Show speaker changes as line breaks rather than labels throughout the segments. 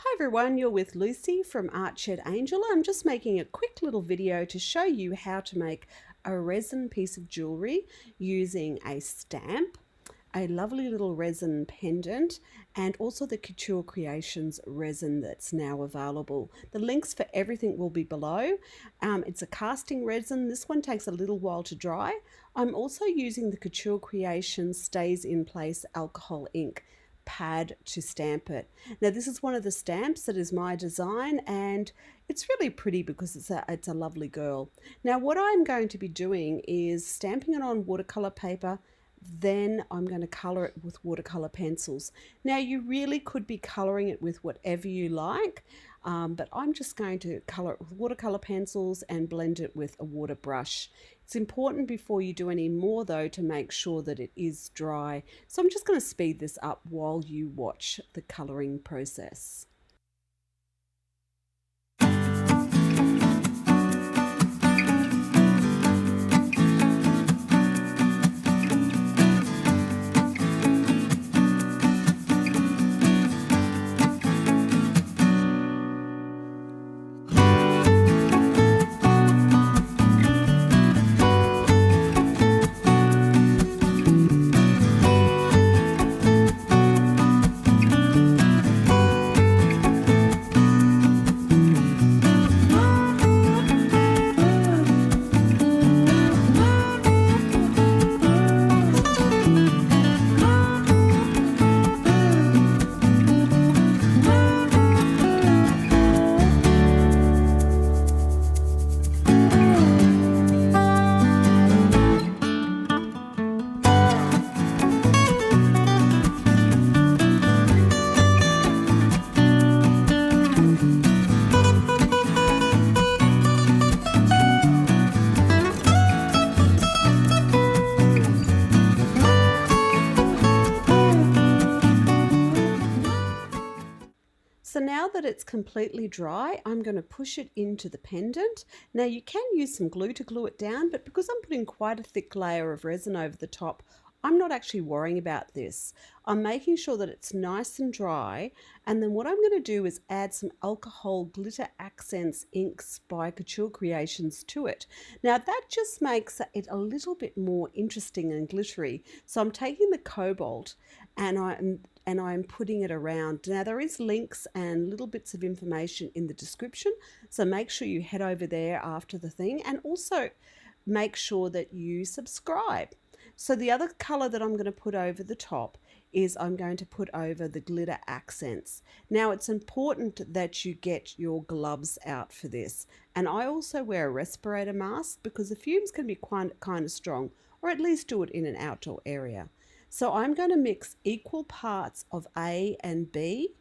Hi everyone, you're with Lucy from Art Shed Angel. I'm just making a quick little video to show you how to make a resin piece of jewelry using a stamp, a lovely little resin pendant, and also the Couture Creations resin that's now available. The links for everything will be below. It's a casting resin. This one takes a little while to dry. I'm also using the Couture Creations Stays in Place alcohol ink pad to stamp it. Now this is one of the stamps that is my design, and it's really pretty because it's a lovely girl. Now what I'm going to be doing is stamping it on watercolor paper, then I'm going to color it with watercolor pencils. Now you really could be coloring it with whatever you like, but I'm just going to color it with watercolor pencils and blend it with a water brush. It's important before you do any more though to make sure that it is dry. So I'm just going to speed this up while you watch the coloring process. So now that it's completely dry, I'm going to push it into the pendant. Now you can use some glue to glue it down, but because I'm putting quite a thick layer of resin over the top, I'm not actually worrying about this. I'm making sure that it's nice and dry, and then what I'm going to do is add some alcohol glitter accents inks by Couture Creations to it. Now that just makes it a little bit more interesting and glittery. So I'm taking the cobalt and I'm putting it around. Now there is links and little bits of information in the description, so make sure you head over there after the thing, and also make sure that you subscribe. So the other color that I'm going to put over the top is I'm going to put over the glitter accents. Now it's important that you get your gloves out for this, and I also wear a respirator mask because the fumes can be kind of strong, or at least do it in an outdoor area. So I'm going to mix equal parts of A and B,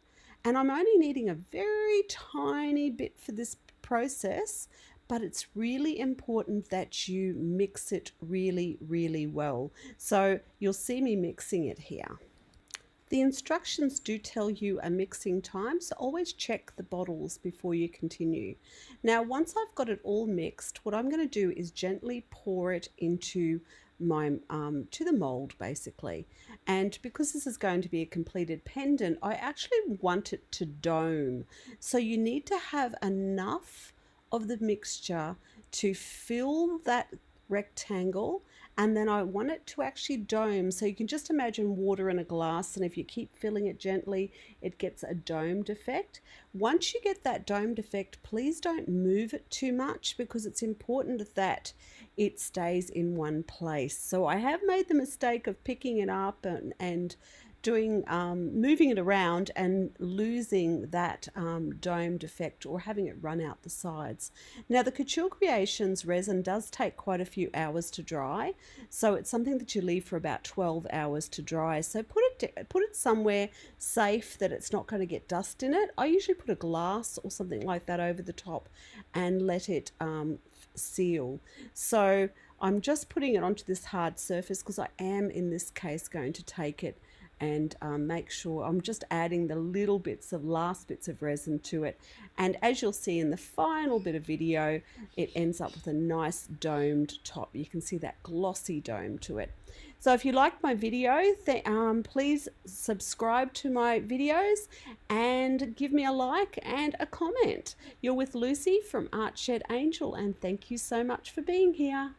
and I'm only needing a very tiny bit for this process, but it's really important that you mix it really, really well. So you'll see me mixing it here. The instructions do tell you a mixing time, so always check the bottles before you continue. Now once I've got it all mixed, what I'm going to do is gently pour it into my to the mold basically. And because this is going to be a completed pendant, I actually want it to dome. So you need to have enough of the mixture to fill that rectangle, and then I want it to actually dome. So you can just imagine water in a glass, and if you keep filling it gently, it gets a domed effect. Once you get that domed effect, please don't move it too much because it's important that it stays in one place. So I have made the mistake of picking it up and doing moving it around and losing that domed effect, or having it run out the sides. Now the Couture Creations resin does take quite a few hours to dry, so it's something that you leave for about 12 hours to dry. So put it somewhere safe that it's not going to get dust in it. I usually put a glass or something like that over the top and let it seal. So I'm just putting it onto this hard surface because I am in this case going to take it and make sure I'm just adding the little last bits of resin to it. And as you'll see in the final bit of video, it ends up with a nice domed top. You can see that glossy dome to it. So if you liked my video, please subscribe to my videos and give me a like and a comment. You're with Lucy from Art Shed Angel, and thank you so much for being here.